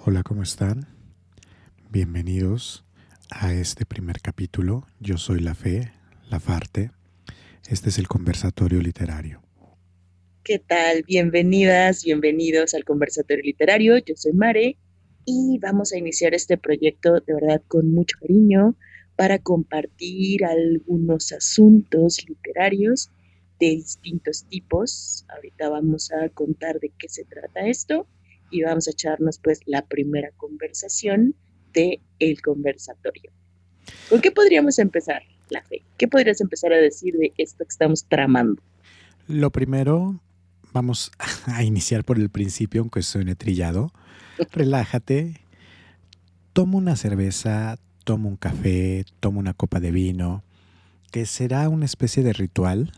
Hola, ¿cómo están? Bienvenidos a este primer capítulo. Yo soy La Fe, La Farte. Este es el conversatorio literario. ¿Qué tal? Bienvenidas, bienvenidos al Conversatorio Literario. Yo soy Mare y vamos a iniciar este proyecto de verdad con mucho cariño para compartir algunos asuntos literarios de distintos tipos. Ahorita vamos a contar de qué se trata esto y vamos a echarnos pues la primera conversación de el conversatorio. ¿Con qué podríamos empezar, La Fe? ¿Qué podrías empezar a decir de esto que estamos tramando? Lo primero, vamos a iniciar por el principio, aunque suene trillado. Relájate, toma una cerveza, toma un café, toma una copa de vino, que será una especie de ritual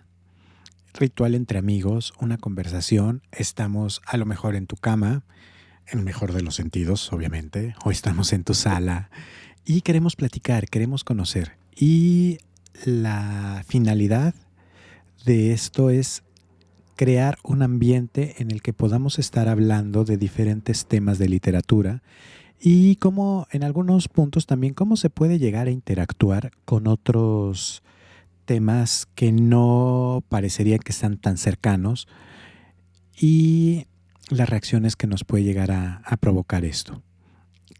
entre amigos, una conversación. Estamos a lo mejor en tu cama, en el mejor de los sentidos, obviamente, o estamos en tu sala y queremos platicar, queremos conocer. Y la finalidad de esto es crear un ambiente en el que podamos estar hablando de diferentes temas de literatura y cómo en algunos puntos también cómo se puede llegar a interactuar con otros temas que no parecerían que están tan cercanos y las reacciones que nos puede llegar a provocar esto.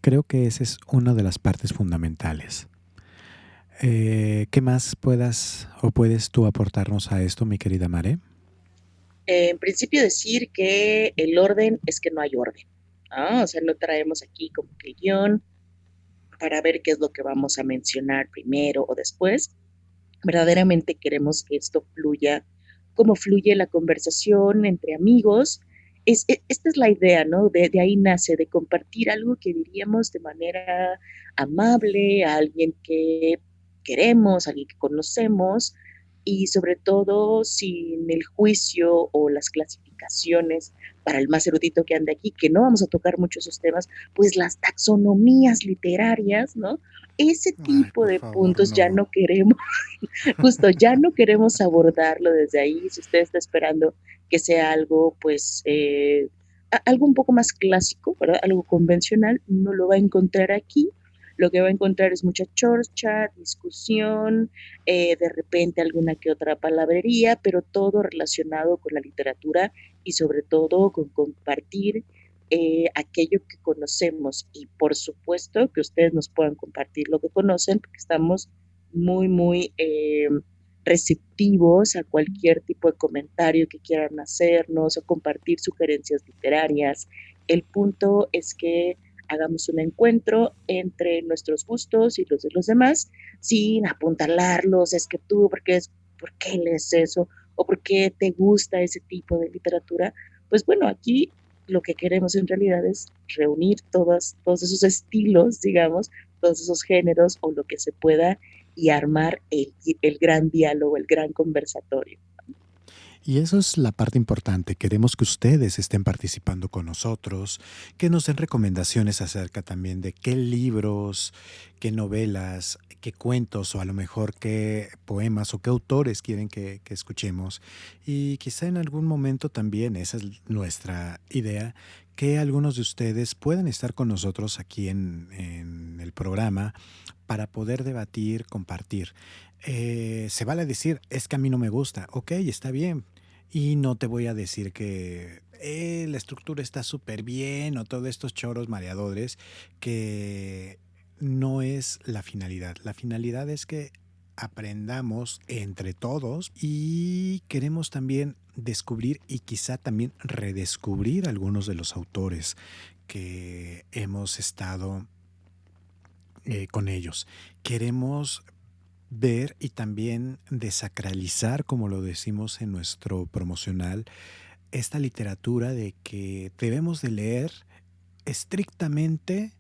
Creo que esa es una de las partes fundamentales. ¿Qué más puedas o puedes tú aportarnos a esto, mi querida Mare? En principio decir que el orden es que no hay orden. O sea, no traemos aquí como que el guión para ver qué es lo que vamos a mencionar primero o después. Verdaderamente queremos que esto fluya como fluye la conversación entre amigos. Esta es la idea, ¿no? De ahí nace, de compartir algo que diríamos de manera amable a alguien que queremos, a alguien que conocemos y sobre todo sin el juicio o las clasificaciones para el más erudito que ande aquí, que no vamos a tocar mucho esos temas, pues las taxonomías literarias, ¿no? Ese Ay, tipo por de favor, puntos ya no. no queremos, justo ya no queremos abordarlo desde ahí. Si usted está esperando que sea algo, pues, algo un poco más clásico, ¿verdad? Algo convencional, no lo va a encontrar aquí. Lo que va a encontrar es mucha chorcha, discusión, de repente alguna que otra palabrería, pero todo relacionado con la literatura y sobre todo con compartir aquello que conocemos y por supuesto que ustedes nos puedan compartir lo que conocen, porque estamos muy receptivos a cualquier tipo de comentario que quieran hacernos o compartir sugerencias literarias. El punto es que hagamos un encuentro entre nuestros gustos y los de los demás sin apuntalarlos, es que tú, ¿por qué lees eso? ¿O por qué te gusta ese tipo de literatura? Pues bueno, aquí lo que queremos en realidad es reunir todos esos estilos, digamos, todos esos géneros o lo que se pueda y armar el gran diálogo, el gran conversatorio. Y eso es la parte importante. Queremos que ustedes estén participando con nosotros, que nos den recomendaciones acerca también de qué libros, qué novelas, qué cuentos o a lo mejor qué poemas o qué autores quieren que escuchemos. Y quizá en algún momento también, esa es nuestra idea, que algunos de ustedes puedan estar con nosotros aquí en el programa para poder debatir, compartir. Se vale decir, es que a mí no me gusta. Ok, está bien. Y no te voy a decir que la estructura está súper bien o todos estos choros mareadores, que no es la finalidad. La finalidad es que aprendamos entre todos y queremos también descubrir y quizá también redescubrir algunos de los autores que hemos estado con ellos. Queremos ver y también desacralizar, como lo decimos en nuestro promocional, esta literatura de que debemos de leer estrictamente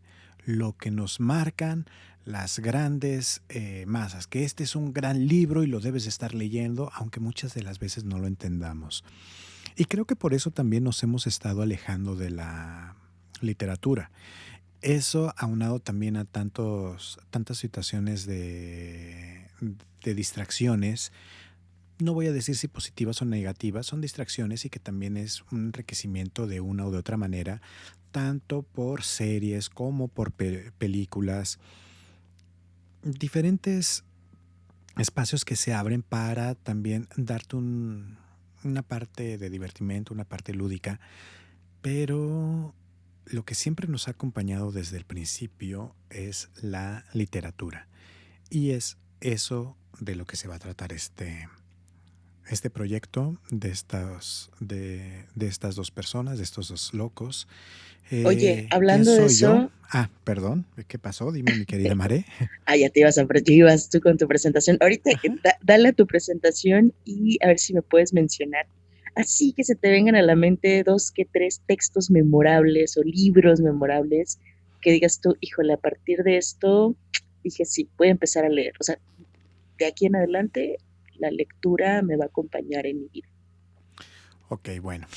lo que nos marcan las grandes masas, que este es un gran libro y lo debes estar leyendo, aunque muchas de las veces no lo entendamos. Y creo que por eso también nos hemos estado alejando de la literatura. Eso aunado también a tantas situaciones de distracciones, no voy a decir si positivas o negativas, son distracciones y que también es un enriquecimiento de una o de otra manera, tanto por series como por películas, diferentes espacios que se abren para también darte una parte de divertimento, una parte lúdica, pero lo que siempre nos ha acompañado desde el principio es la literatura. Y es eso de lo que se va a tratar este proyecto de estas dos personas, de estos dos locos. Oye, ¿Quién hablando de soy yo? eso, Ah, perdón, ¿qué pasó? Dime, mi querida Mare. ya te ibas ya ibas tú con tu presentación. Ahorita dale tu presentación y a ver si me puedes mencionar. Así que se te vengan a la mente dos que tres textos memorables o libros memorables que digas tú, híjole, a partir de esto dije, sí, voy a empezar a leer. O sea, de aquí en adelante la lectura me va a acompañar en mi vida. Ok, bueno.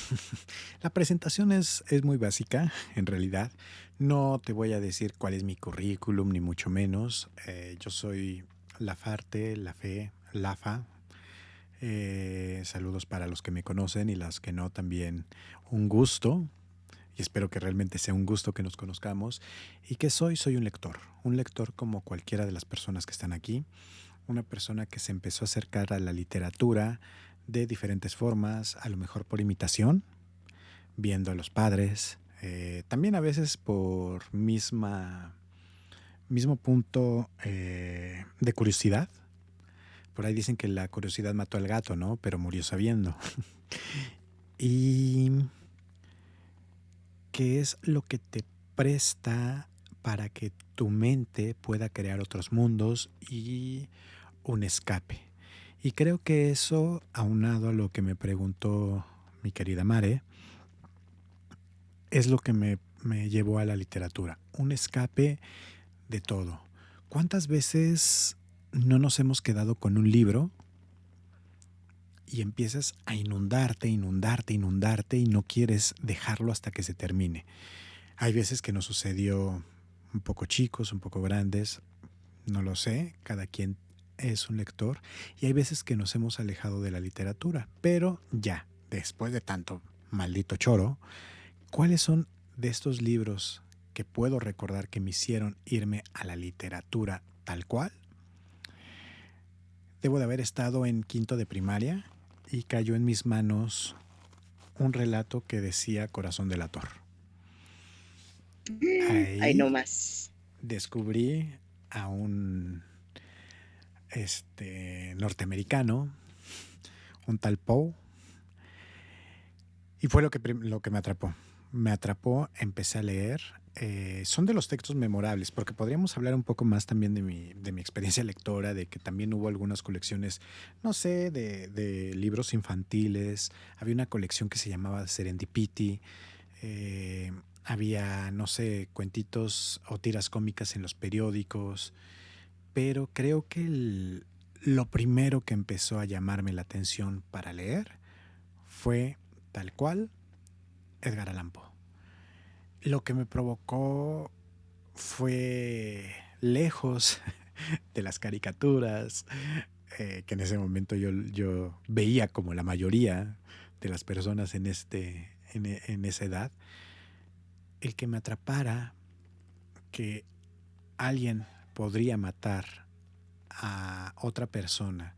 La presentación es muy básica, en realidad. No te voy a decir cuál es mi currículum, ni mucho menos. Yo soy Lafarte, Lafe, Lafa. Saludos para los que me conocen y las que no, también un gusto. Y espero que realmente sea un gusto que nos conozcamos. ¿Y qué soy? Soy un lector como cualquiera de las personas que están aquí, una persona que se empezó a acercar a la literatura de diferentes formas, a lo mejor por imitación, viendo a los padres, también a veces por mismo punto de curiosidad. Por ahí dicen que la curiosidad mató al gato, ¿no? Pero murió sabiendo. Y qué es lo que te presta para que tu mente pueda crear otros mundos y un escape. Y creo que eso, aunado a lo que me preguntó mi querida Mare, es lo que me llevó a la literatura. Un escape de todo. ¿Cuántas veces no nos hemos quedado con un libro y empiezas a inundarte, inundarte, inundarte y no quieres dejarlo hasta que se termine? Hay veces que nos sucedió un poco chicos, un poco grandes, no lo sé, cada quien es un lector, y hay veces que nos hemos alejado de la literatura, pero ya, después de tanto maldito choro, ¿cuáles son de estos libros que puedo recordar que me hicieron irme a la literatura tal cual? Debo de haber estado en quinto de primaria y cayó en mis manos un relato que decía Corazón delator. Ay, no Ahí más. descubrí a un norteamericano, un tal Poe, y fue lo que me atrapó. Me atrapó, empecé a leer. Son de los textos memorables, porque podríamos hablar un poco más también de mi experiencia lectora, de que también hubo algunas colecciones, no sé, de libros infantiles. Había una colección que se llamaba Serendipity. Había, no sé, cuentitos o tiras cómicas en los periódicos. Pero creo que lo primero que empezó a llamarme la atención para leer fue tal cual Edgar Allan Poe. Lo que me provocó fue lejos de las caricaturas que en ese momento yo veía como la mayoría de las personas en esa edad, el que me atrapara que alguien podría matar a otra persona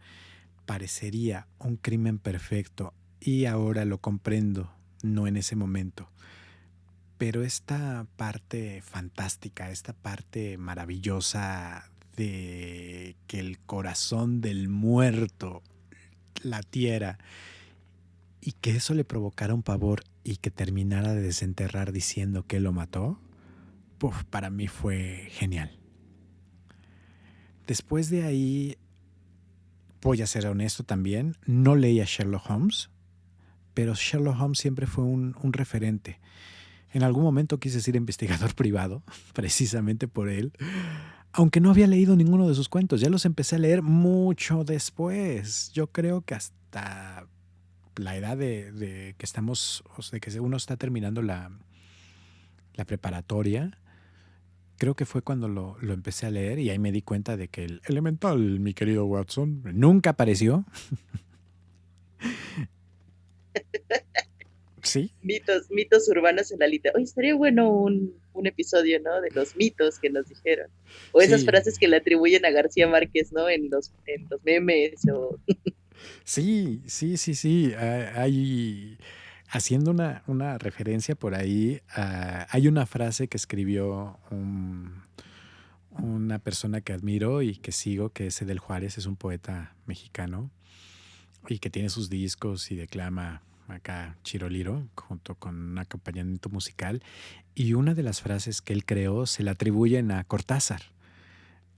parecería un crimen perfecto y ahora lo comprendo, no en ese momento. Pero esta parte fantástica, esta parte maravillosa de que el corazón del muerto latiera y que eso le provocara un pavor y que terminara de desenterrar diciendo que lo mató, puf, para mí fue genial. Después de ahí, voy a ser honesto también, no leí a Sherlock Holmes, pero Sherlock Holmes siempre fue un referente. En algún momento quise ser investigador privado, precisamente por él, aunque no había leído ninguno de sus cuentos. Ya los empecé a leer mucho después. Yo creo que hasta la edad de que estamos, o sea, de que uno está terminando la preparatoria, creo que fue cuando lo empecé a leer y ahí me di cuenta de que el elemental, mi querido Watson, nunca apareció. Sí, Mitos urbanos en la literatura. Oye, estaría bueno un episodio, ¿no? De los mitos que nos dijeron. O esas sí, frases que le atribuyen a García Márquez, ¿no? En los memes o... sí, sí, sí, sí. Hay, haciendo una referencia por ahí, hay una frase que escribió una persona que admiro y que sigo, que es Edel Juárez, es un poeta mexicano y que tiene sus discos y declama acá Chiroliro junto con un acompañamiento musical. Y una de las frases que él creó se la atribuyen a Cortázar.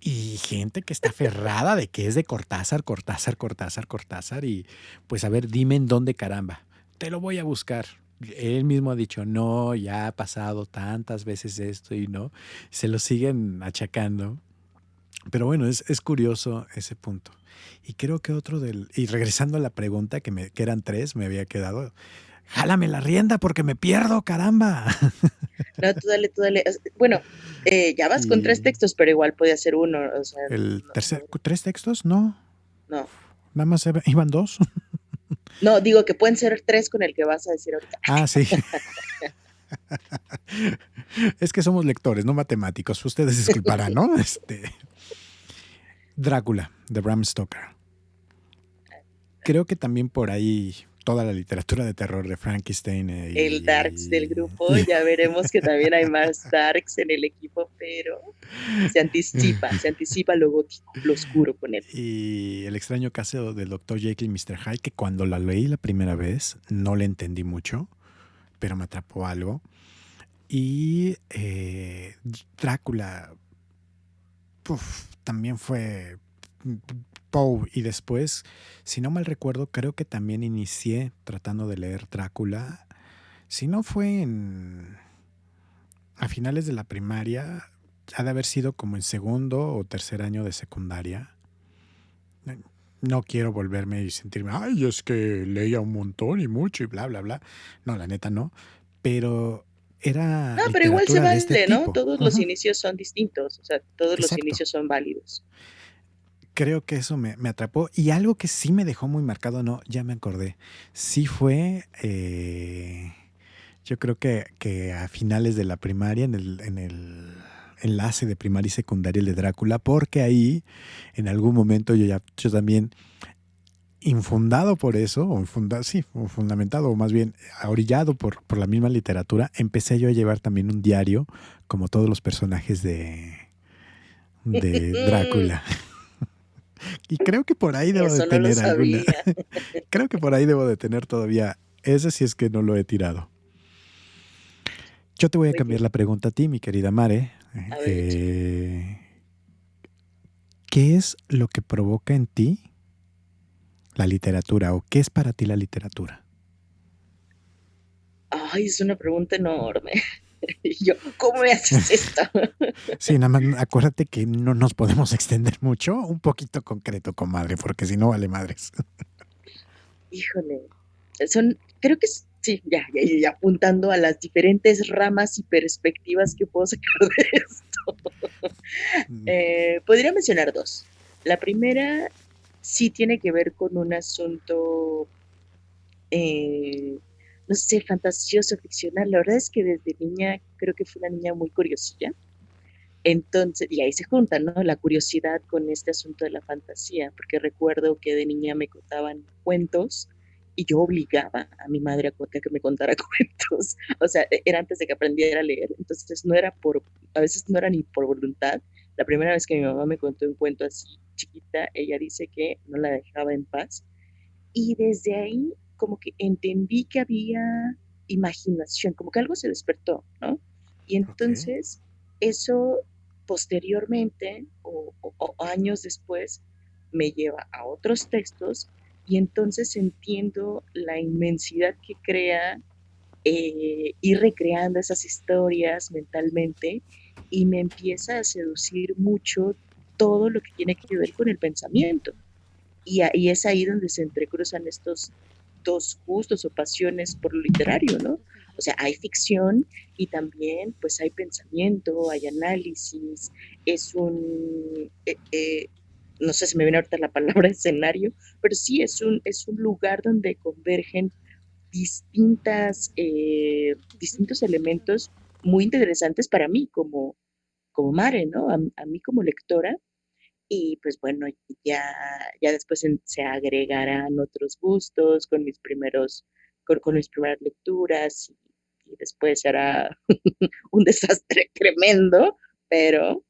Y gente que está aferrada de que es de Cortázar, Cortázar, Cortázar, Cortázar. Y pues a ver, dime en dónde caramba. Te lo voy a buscar. Él mismo ha dicho, no, ya ha pasado tantas veces esto y no. Se lo siguen achacando. Pero bueno, es curioso ese punto. Y creo que otro del... Y regresando a la pregunta, que eran tres, me había quedado. Jálame la rienda porque me pierdo, caramba. No, tú dale, tú dale. Bueno, ya vas con tres Y textos, pero igual puede ser uno, o sea, el no, tercer... ¿Tres textos? No. no. Nada más iban dos. No, digo que pueden ser tres con el que vas a decir ahorita. Ah, sí. Es que somos lectores, no matemáticos. Ustedes disculparán, ¿no? Drácula, de Bram Stoker. Creo que también por ahí toda la literatura de terror de Frankenstein El Darks del y, grupo, ya veremos que también hay más Darks en el equipo, pero se anticipa lo gótico, lo oscuro con él. y El extraño caso del Dr. Jekyll y Mr. Hyde, que cuando la leí la primera vez no le entendí mucho, pero me atrapó algo. Y Drácula, también fue Poe. Y después, si no mal recuerdo, creo que también inicié tratando de leer Drácula. Si no fue a finales de la primaria, ha de haber sido como en segundo o tercer año de secundaria. No quiero volverme y sentirme, ay, es que leía un montón y mucho y bla, bla, bla. No, la neta no. Pero era No, pero igual se literatura de este vale, ¿no? tipo. Todos los Ujú. inicios son distintos, o sea, todos los Exacto. inicios son válidos. Creo que eso me atrapó. Y algo que sí me dejó muy marcado, no, ya me acordé. Sí fue, yo creo que a finales de la primaria, en el enlace de primaria y secundaria el de Drácula, porque ahí en algún momento yo también, infundado por eso, sí, o fundamentado, o más bien orillado por la misma literatura, empecé yo a llevar también un diario, como todos los personajes de Drácula. Y creo que por ahí debo de Eso no lo tener alguna. sabía. Creo que por ahí debo de tener todavía ese, si es que no lo he tirado. Yo te voy a Muy cambiar bien. la pregunta a ti, mi querida Mare. A ver, échale. Eh, ¿Qué es lo que provoca en ti la literatura o qué es para ti la literatura? Ay, es una pregunta enorme. Y yo, ¿cómo me haces esto? Sí, nada más acuérdate que no nos podemos extender mucho, un poquito concreto, comadre, porque si no vale madres. Híjole, creo que sí, ya apuntando a las diferentes ramas y perspectivas que puedo sacar de esto. Podría mencionar dos. La primera sí tiene que ver con un asunto, eh, no sé, fantasioso, ficcional. La verdad es que desde niña creo que fui una niña muy curiosilla. Entonces, y ahí se junta, ¿no? La curiosidad con este asunto de la fantasía, porque recuerdo que de niña me contaban cuentos y yo obligaba a mi madre a que me contara cuentos. O sea, era antes de que aprendiera a leer, entonces no era a veces no era ni por voluntad. La primera vez que mi mamá me contó un cuento así chiquita, ella dice que no la dejaba en paz. Y desde ahí como que entendí que había imaginación, como que algo se despertó, ¿no? Y Ok, entonces eso posteriormente o años después me lleva a otros textos y entonces entiendo la inmensidad que crea ir recreando esas historias mentalmente y me empieza a seducir mucho todo lo que tiene que ver con el pensamiento. Y es ahí donde se entrecruzan estos dos gustos o pasiones por lo literario, ¿no? O sea, hay ficción y también pues hay pensamiento, hay análisis, es un, no sé si me viene ahorita la palabra escenario, pero sí es un lugar donde convergen distintos elementos muy interesantes para mí como Mare, ¿no? A mí como lectora. Y pues bueno, ya, ya después se agregarán otros gustos con mis primeras lecturas y después será un desastre tremendo, pero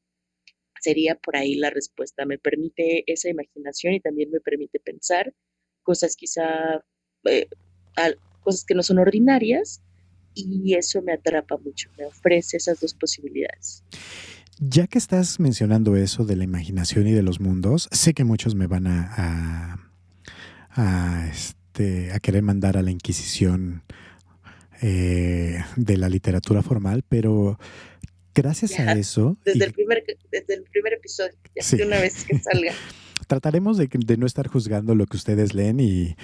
sería por ahí la respuesta. Me permite esa imaginación y también me permite pensar cosas quizá, eh, cosas que no son ordinarias y eso me atrapa mucho, me ofrece esas dos posibilidades. Ya que estás mencionando eso de la imaginación y de los mundos, sé que muchos me van a querer mandar a la Inquisición de la literatura formal, pero gracias a Ya, eso, y desde el primer episodio, ya sí, de una vez que salga. trataremos de no estar juzgando lo que ustedes leen y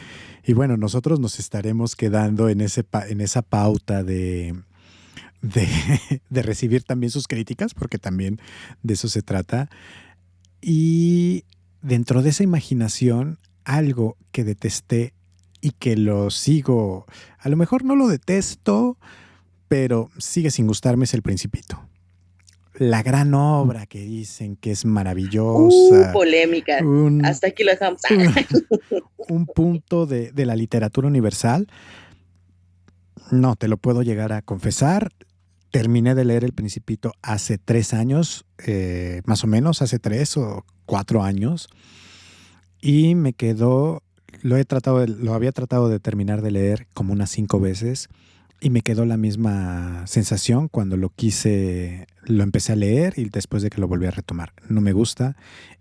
bueno, nosotros nos estaremos quedando en, en esa pauta de, de recibir también sus críticas, porque también de eso se trata. Y dentro de esa imaginación, algo que detesté y que lo sigo, a lo mejor no lo detesto, pero sigue sin gustarme es El Principito. La gran obra que dicen que es maravillosa, Polémica. un, Hasta aquí lo dejamos. un punto de la literatura universal. No, te lo puedo llegar a confesar. Terminé de leer El Principito hace 3 años, más o menos, hace 3 o 4 años, y me quedó, lo había tratado de terminar de leer como unas 5 veces y me quedó la misma sensación cuando lo empecé a leer y después de que lo volví a retomar. No me gusta,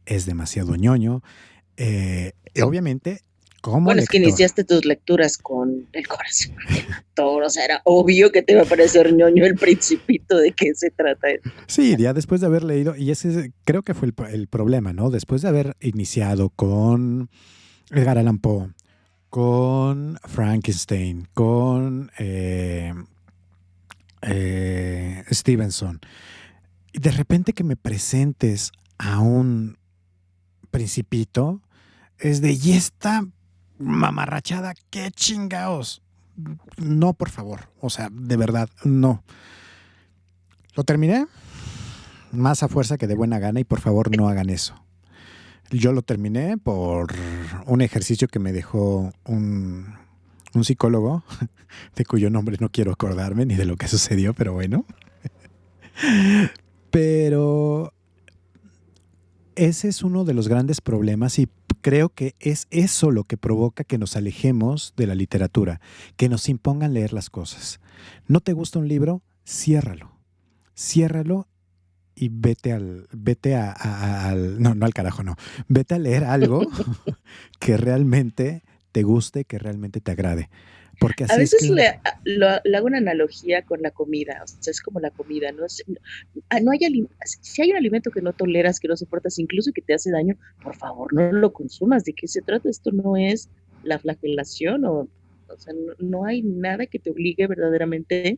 es demasiado ñoño. Y obviamente, como Bueno, es que lector, iniciaste tus lecturas con el corazón del lector, o sea, era obvio que te iba a parecer ñoño el principito de qué se trata esto. sí, ya después de haber leído, y ese creo que fue el problema, ¿no? Después de haber iniciado con Edgar Allan Poe, con Frankenstein, con Stevenson, y de repente que me presentes a un principito, es de, ¿y esta mamarrachada qué chingaos? No, por favor, o sea, de verdad, no. Lo terminé más a fuerza que de buena gana y por favor no hagan eso. Yo lo terminé por un ejercicio que me dejó un psicólogo, de cuyo nombre no quiero acordarme ni de lo que sucedió, pero bueno. Pero ese es uno de los grandes problemas y creo que es eso lo que provoca que nos alejemos de la literatura, que nos impongan leer las cosas. ¿No te gusta un libro? Ciérralo. Ciérralo y no, no al carajo, no. Vete a leer algo que realmente te guste, que realmente te agrade. Porque A así es veces que, le hago una analogía con la comida, o sea, es como la comida, ¿no? No hay si hay un alimento que no toleras, que no soportas, incluso que te hace daño, por favor, no lo consumas. ¿De qué se trata? Esto no es la flagelación o sea, no hay nada que te obligue verdaderamente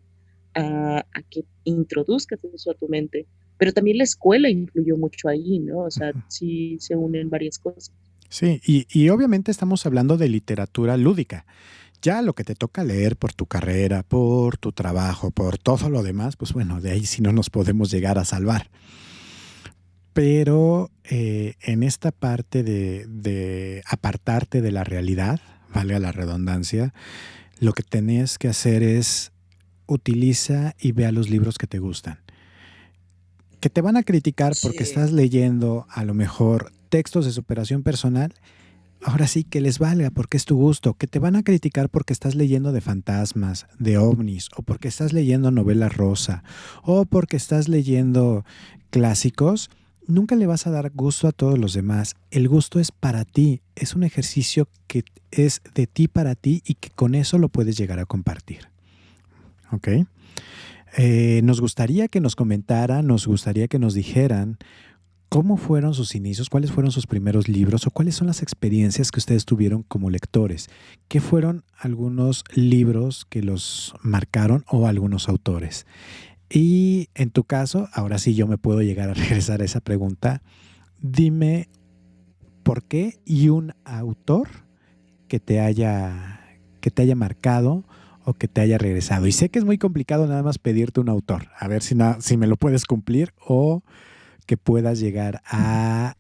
a que introduzcas eso a tu mente. Pero también la escuela influyó mucho ahí, ¿no? O sea, sí se unen varias cosas. sí, y obviamente estamos hablando de literatura lúdica. Ya lo que te toca leer por tu carrera, por tu trabajo, por todo lo demás, pues bueno, de ahí sí no nos podemos llegar a salvar. Pero en esta parte de apartarte de la realidad, valga la redundancia, lo que tenías que hacer es utiliza y vea los libros que te gustan. Que te van a criticar porque Sí. estás leyendo a lo mejor textos de superación personal, ahora sí que les valga porque es tu gusto. Que te van a criticar porque estás leyendo de fantasmas, de ovnis, o porque estás leyendo novela rosa, o porque estás leyendo clásicos. Nunca le vas a dar gusto a todos los demás. El gusto es para ti. Es un ejercicio que es de ti para ti y que con eso lo puedes llegar a compartir. ¿Ok? Nos gustaría que nos comentaran, nos gustaría que nos dijeran cómo fueron sus inicios, cuáles fueron sus primeros libros o cuáles son las experiencias que ustedes tuvieron como lectores. ¿Qué fueron algunos libros que los marcaron o algunos autores? Y en tu caso, ahora sí yo me puedo llegar a regresar a esa pregunta. Dime ¿Por qué? Y un autor que te haya marcado o que te haya regresado. Y sé que es muy complicado nada más pedirte un autor, a ver si me lo puedes cumplir o que puedas llegar a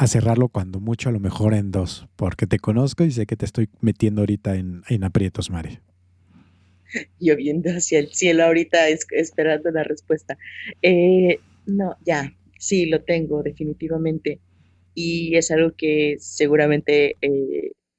cerrarlo cuando mucho, a lo mejor en dos, porque te conozco y sé que te estoy metiendo ahorita en aprietos, Mari. Yo viendo hacia el cielo ahorita esperando la respuesta. No, ya, sí, lo tengo definitivamente. Y es algo que seguramente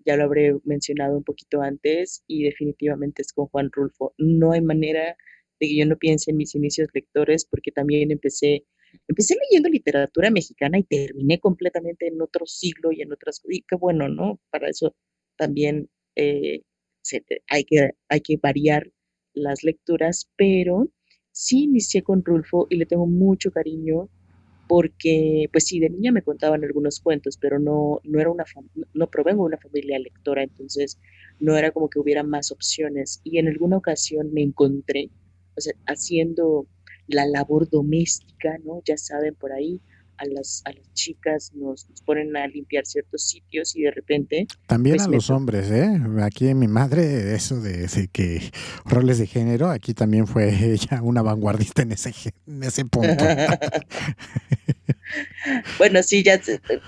ya lo habré mencionado un poquito antes y definitivamente es con Juan Rulfo. No hay manera de que yo no piense en mis inicios lectores porque también empecé leyendo literatura mexicana y terminé completamente en otro siglo y en otras, y qué bueno, ¿no? Para eso también hay que variar las lecturas, pero sí inicié con Rulfo y le tengo mucho cariño porque, pues sí, de niña me contaban algunos cuentos, pero no era no provengo de una familia lectora, entonces no era como que hubiera más opciones. Y en alguna ocasión me encontré, o sea, haciendo la labor doméstica, ¿no? Ya saben, por ahí a las chicas nos ponen a limpiar ciertos sitios y de repente, También a pues me los tocó. hombres, ¿eh? Aquí en mi madre, eso de que roles de género, aquí también fue ella una vanguardista en ese punto. Bueno, sí,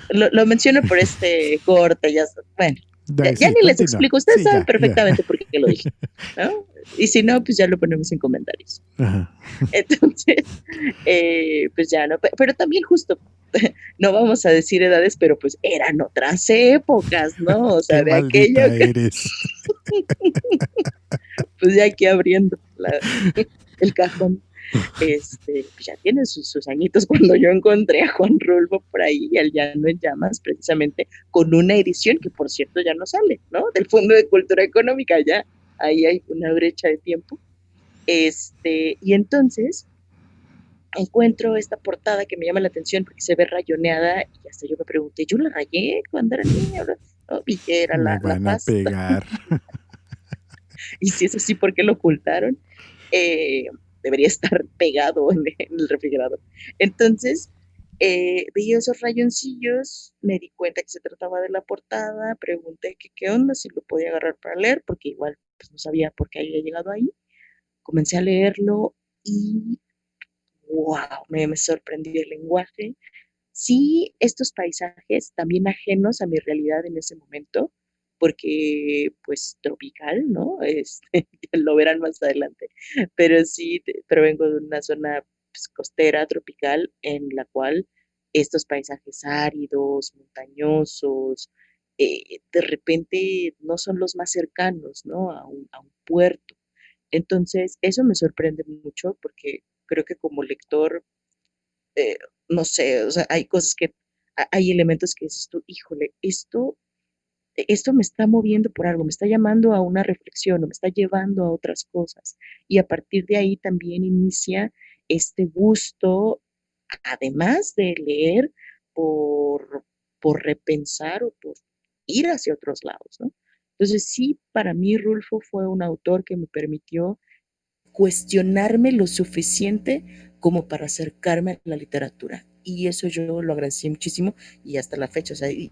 lo menciono por este corte, bueno, ya Sí, ni les continúa. explico, ustedes Sí, saben ya, ya. perfectamente por qué lo dije, ¿no? Y si no, pues ya lo ponemos en comentarios. Ajá. Entonces, pues ya no, pero también justo, no vamos a decir edades, pero pues eran otras épocas, ¿no? O Qué sea, de aquello, maldita eres. pues ya aquí abriendo el cajón. Pues ya tiene sus añitos cuando yo encontré a Juan Rulfo por ahí, al Llano en Llamas, precisamente con una edición que por cierto ya no sale, ¿no? Del Fondo de Cultura Económica, ya ahí hay una brecha de tiempo. Y entonces encuentro esta portada que me llama la atención porque se ve rayoneada y hasta yo me pregunté, yo la rayé cuando era niña, ¿no? Y que era Me la van a pasta, pegar. y si es así, ¿por qué lo ocultaron? Eh, Debería estar pegado en el refrigerador. Entonces, vi esos rayoncillos, me di cuenta que se trataba de la portada, pregunté que qué onda, si lo podía agarrar para leer, porque igual pues, no sabía por qué había llegado ahí. Comencé a leerlo y wow, me sorprendió el lenguaje. Sí, estos paisajes también ajenos a mi realidad en ese momento, porque pues tropical, ¿no? Lo verán más adelante, pero sí, provengo de una zona pues, costera, tropical, en la cual estos paisajes áridos, montañosos, de repente no son los más cercanos, ¿no? A un puerto. Entonces, eso me sorprende mucho porque creo que como lector eh, no sé, o sea, hay cosas hay elementos que dices tú, híjole, esto me está moviendo por algo, me está llamando a una reflexión o me está llevando a otras cosas. Y a partir de ahí también inicia este gusto, además de leer, por, por repensar o por ir hacia otros lados, ¿no? Entonces sí, para mí Rulfo fue un autor que me permitió cuestionarme lo suficiente como para acercarme a la literatura. Y eso yo lo agradecí muchísimo y hasta la fecha. O sea, y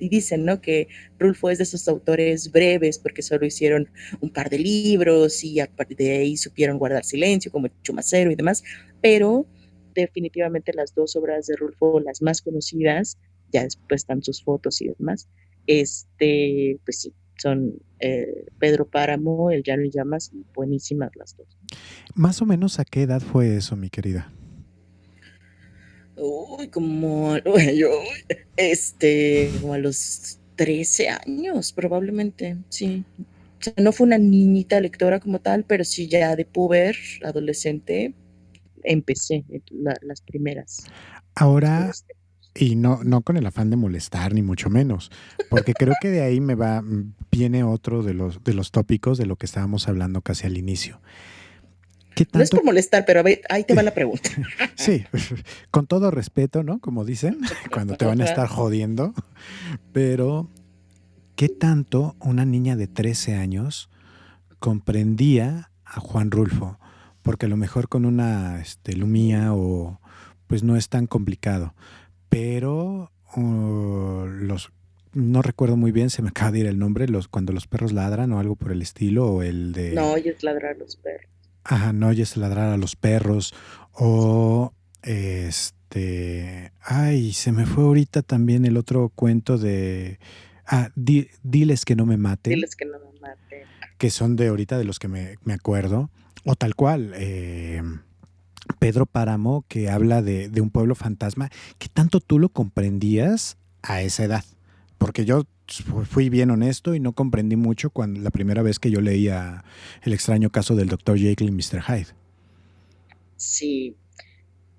dicen, ¿no? Que Rulfo es de esos autores breves porque solo hicieron un par de libros y a partir de ahí supieron guardar silencio, como Chumacero y demás. Pero definitivamente las dos obras de Rulfo, las más conocidas, ya después están sus fotos y demás, pues sí, son Pedro Páramo, El Llano y Llamas, y buenísimas las dos. Más o menos a qué edad fue eso, mi querida. Uy, como a los 13 años, probablemente, sí. O sea, no fue una niñita lectora como tal, pero sí ya de puber, adolescente, empecé las los Ahora, primeros textos. y no con el afán de molestar, ni mucho menos, porque creo que de ahí viene otro de los tópicos de lo que estábamos hablando casi al inicio. ¿Qué No es tanto? por molestar, pero a ver, ahí te va la pregunta. Sí, con todo respeto, ¿no? Como dicen, cuando te van a estar jodiendo, pero ¿qué tanto una niña de 13 años comprendía a Juan Rulfo? Porque a lo mejor con una Lumía o pues no es tan complicado, pero los no recuerdo muy bien, se me acaba de ir el nombre, cuando los perros ladran o algo por el estilo, o el No de, oyes ladrar los perros. ajá, no oyes ladrar a los perros, o ay, se me fue ahorita también el otro cuento de, diles que no me maten, Diles que no me maten. que son de ahorita de los que me acuerdo, o tal cual, Pedro Páramo, que habla de un pueblo fantasma, ¿qué tanto tú lo comprendías a esa edad? Porque yo fui bien honesto y no comprendí mucho cuando la primera vez que yo leía El extraño caso del Dr. Jekyll y Mr. Hyde. Sí,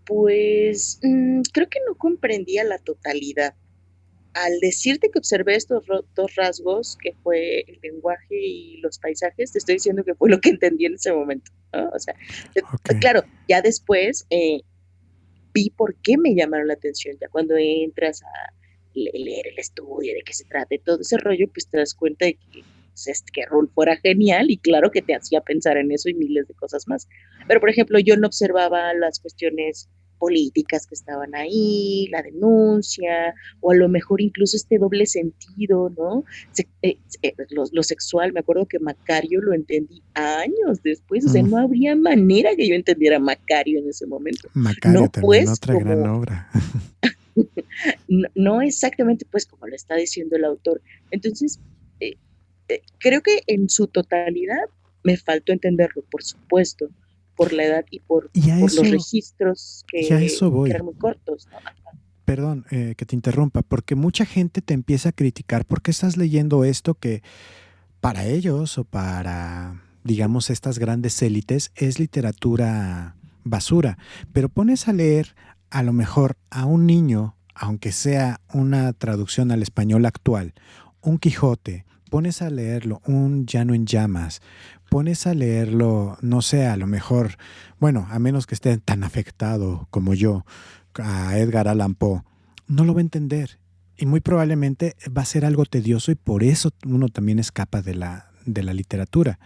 pues creo que no comprendía la totalidad. Al decirte que observé estos dos rasgos, que fue el lenguaje y los paisajes, te estoy diciendo que fue lo que entendí en ese momento, ¿no? O sea, Ok. claro, ya después vi por qué me llamaron la atención. Ya cuando entras a leer el estudio, de qué se trata y todo ese rollo, pues te das cuenta de que, pues, que Rolfo era genial y claro que te hacía pensar en eso y miles de cosas más. Pero, por ejemplo, yo no observaba las cuestiones políticas que estaban ahí, la denuncia, o a lo mejor incluso este doble sentido, ¿no? Lo sexual, me acuerdo que Macario lo entendí años después, o sea, Mm, no habría manera que yo entendiera Macario en ese momento. Macario No también, pues otra gran como, obra. no, no exactamente pues como lo está diciendo el autor. Entonces, eh, creo que en su totalidad me faltó entenderlo, por supuesto, por la edad y Y por los registros y a eso que voy. eran muy cortos, ¿no? Perdón que te interrumpa, porque mucha gente te empieza a criticar porque estás leyendo esto que para ellos o para, digamos, estas grandes élites es literatura basura, pero pones a leer a lo mejor a un niño, aunque sea una traducción al español actual, un Quijote, pones a leerlo, un Llano en Llamas, pones a leerlo, no sé, a lo mejor, bueno, a menos que esté tan afectado como yo, a Edgar Allan Poe, no lo va a entender y muy probablemente va a ser algo tedioso y por eso uno también escapa de la literatura.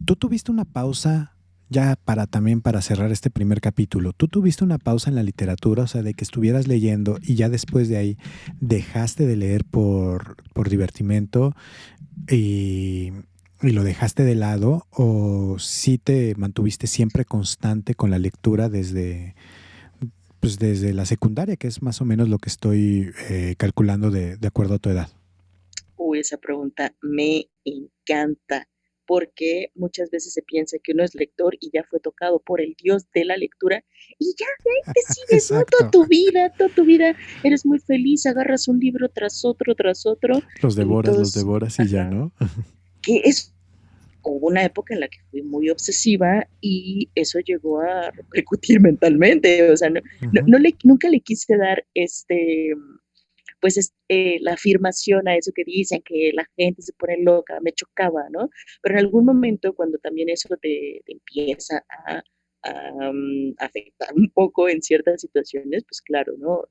Tú tuviste una pausa, ya para también para cerrar este primer capítulo, tú tuviste una pausa en la literatura, o sea, de que estuvieras leyendo y ya después de ahí dejaste de leer por divertimento y, y lo dejaste de lado, o sí te mantuviste siempre constante con la lectura desde, pues desde la secundaria, que es más o menos lo que estoy calculando de acuerdo a tu edad. Uy, esa pregunta me encanta, porque muchas veces se piensa que uno es lector y ya fue tocado por el dios de la lectura y ya de ahí te sigues, ¿no? Exacto. Toda tu vida eres muy feliz, agarras un libro tras otro y Los todos, devoras y ya, ajá, ¿no? que es, hubo una época en la que fui muy obsesiva y eso llegó a repercutir mentalmente, o sea, Ujú. nunca le quise dar pues la afirmación a eso que dicen, que la gente se pone loca, me chocaba, ¿no? Pero en algún momento, cuando también eso te empieza a afectar un poco en ciertas situaciones, pues claro, ¿no?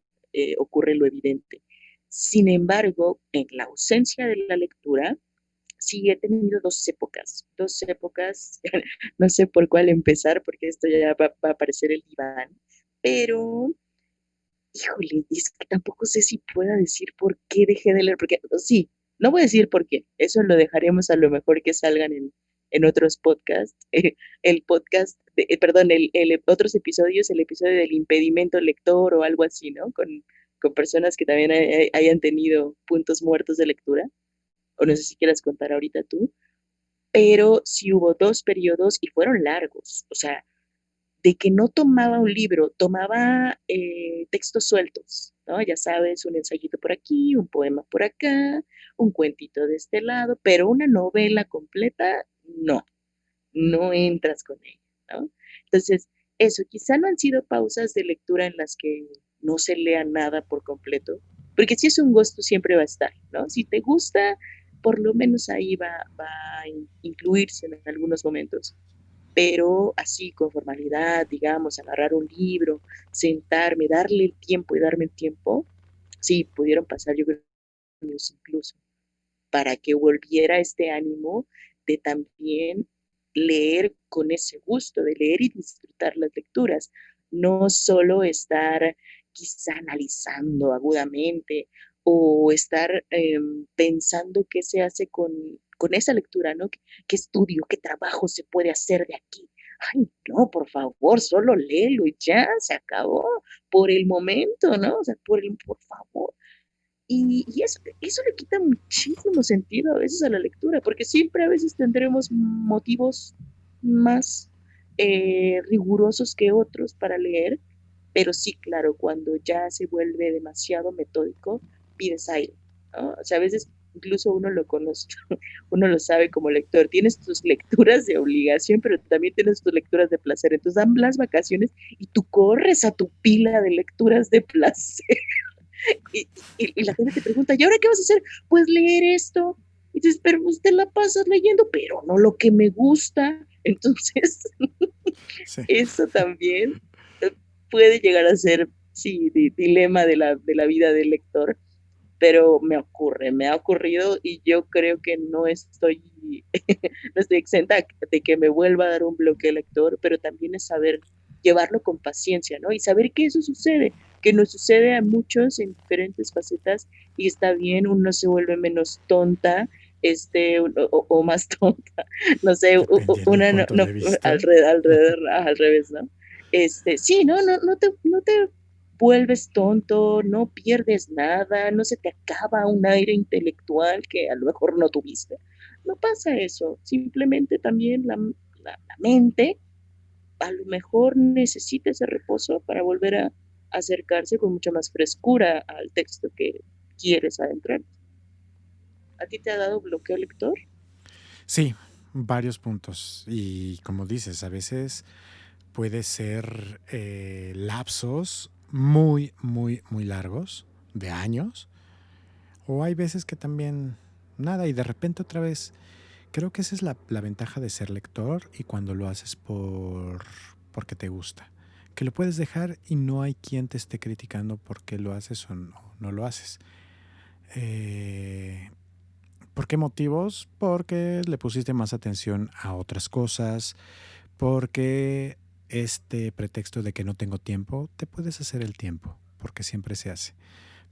Ocurre lo evidente. Sin embargo, en la ausencia de la lectura, sí he tenido dos épocas, no sé por cuál empezar, porque esto ya va a aparecer el diván, pero híjole, es que tampoco sé si pueda decir por qué dejé de leer, porque sí, no voy a decir por qué, eso lo dejaremos a lo mejor que salgan en otros podcasts, el podcast, perdón, otros episodios, el episodio del impedimento lector o algo así, ¿no? Con personas que también hayan tenido puntos muertos de lectura, o no sé si quieras contar ahorita tú, pero sí hubo dos periodos y fueron largos, o sea, de que no tomaba un libro, tomaba textos sueltos, ¿no? Ya sabes, un ensayito por aquí, un poema por acá, un cuentito de este lado, pero una novela completa, no, no entras con ella, ¿no? Entonces, eso, quizá no han sido pausas de lectura en las que no se lea nada por completo, porque si es un gusto siempre va a estar, ¿no? Si te gusta, por lo menos ahí va a incluirse en algunos momentos, pero así con formalidad, digamos, agarrar un libro, sentarme, darle el tiempo y darme el tiempo, sí, pudieron pasar yo creo años incluso, para que volviera este ánimo de también leer con ese gusto, de leer y disfrutar las lecturas, no solo estar quizá analizando agudamente o estar pensando qué se hace con esa lectura, ¿no? ¿Qué estudio, qué trabajo se puede hacer de aquí? Ay, no, por favor, solo léelo y ya, se acabó por el momento, ¿no? O sea, por favor. Y eso le quita muchísimo sentido a veces a la lectura, porque siempre a veces tendremos motivos más rigurosos que otros para leer, pero sí, claro, cuando ya se vuelve demasiado metódico, pides aire, ¿no? O sea, a veces incluso uno lo conoce, uno lo sabe como lector, tienes tus lecturas de obligación, pero también tienes tus lecturas de placer. Entonces dan las vacaciones y tú corres a tu pila de lecturas de placer. Y, y la gente te pregunta, ¿y ahora qué vas a hacer? Pues leer esto. Y dices, pero usted la pasas leyendo, pero no lo que me gusta. Entonces, Sí. eso también puede llegar a ser, sí, dilema de la vida del lector, pero me ha ocurrido y yo creo que no estoy, no estoy exenta de que me vuelva a dar un bloqueo lector, pero también es saber llevarlo con paciencia, ¿no? Y saber que eso sucede, que nos sucede a muchos en diferentes facetas y está bien, uno se vuelve menos tonta, o más tonta, no sé, Dependiendo del una punto de vista. al revés, ¿no? Sí, no te vuelves tonto, no pierdes nada, no se te acaba un aire intelectual que a lo mejor no tuviste. No pasa eso, simplemente también la mente a lo mejor necesita ese reposo para volver a acercarse con mucha más frescura al texto que quieres adentrar. ¿A ti te ha dado bloqueo lector? Sí, varios puntos. Y como dices, a veces puede ser lapsos muy, muy, muy largos, de años. O hay veces que también nada y de repente otra vez. Creo que esa es la ventaja de ser lector y cuando lo haces porque te gusta. Que lo puedes dejar y no hay quien te esté criticando por qué lo haces o no lo haces. Eh, ¿Por qué motivos? Porque le pusiste más atención a otras cosas, porque este pretexto de que no tengo tiempo, te puedes hacer el tiempo, porque siempre se hace.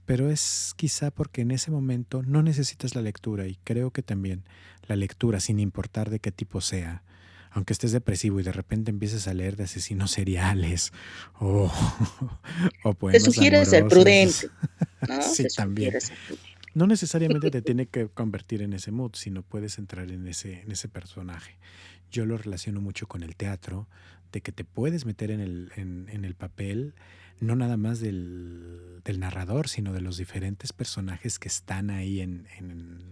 Pero es quizá porque en ese momento no necesitas la lectura y creo que también la lectura, sin importar de qué tipo sea, aunque estés depresivo y de repente empieces a leer de asesinos seriales o, o Se poemas sugiere ser amorosos, prudente, ¿no? sí, Se también. sugiere ser prudente. No necesariamente te tiene que convertir en ese mood, sino puedes entrar en ese personaje. Yo lo relaciono mucho con el teatro, de que te puedes meter en el papel, no nada más del narrador, sino de los diferentes personajes que están ahí en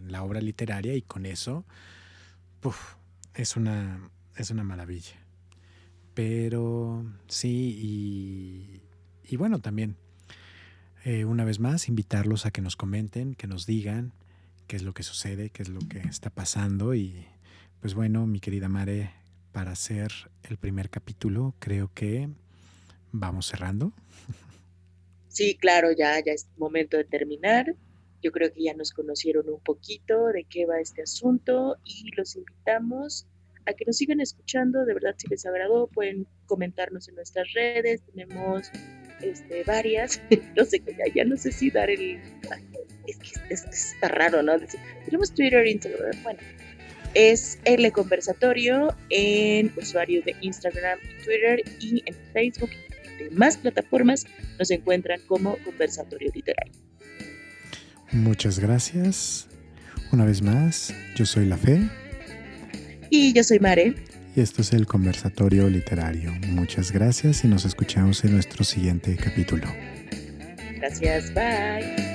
la obra literaria y con eso, puf, es una maravilla. Pero sí, y bueno, también una vez más, invitarlos a que nos comenten, que nos digan qué es lo que sucede, qué es lo que está pasando. Y pues bueno, mi querida Mare, para hacer el primer capítulo, creo que vamos cerrando. Sí, claro, ya es momento de terminar. Yo creo que ya nos conocieron un poquito de qué va este asunto y los invitamos a que nos sigan escuchando. De verdad, si les agradó, pueden comentarnos en nuestras redes. Tenemos varias. No sé, ya no sé si dar el. Ay, es que está raro, ¿no? Tenemos Twitter, Instagram. Bueno, es el conversatorio en usuarios de Instagram y Twitter y en Facebook y demás plataformas nos encuentran como conversatorio literario. Muchas gracias. Una vez más, yo soy La Fe. Y yo soy Mare. Y esto es el conversatorio literario. Muchas gracias y nos escuchamos en nuestro siguiente capítulo. Gracias, bye.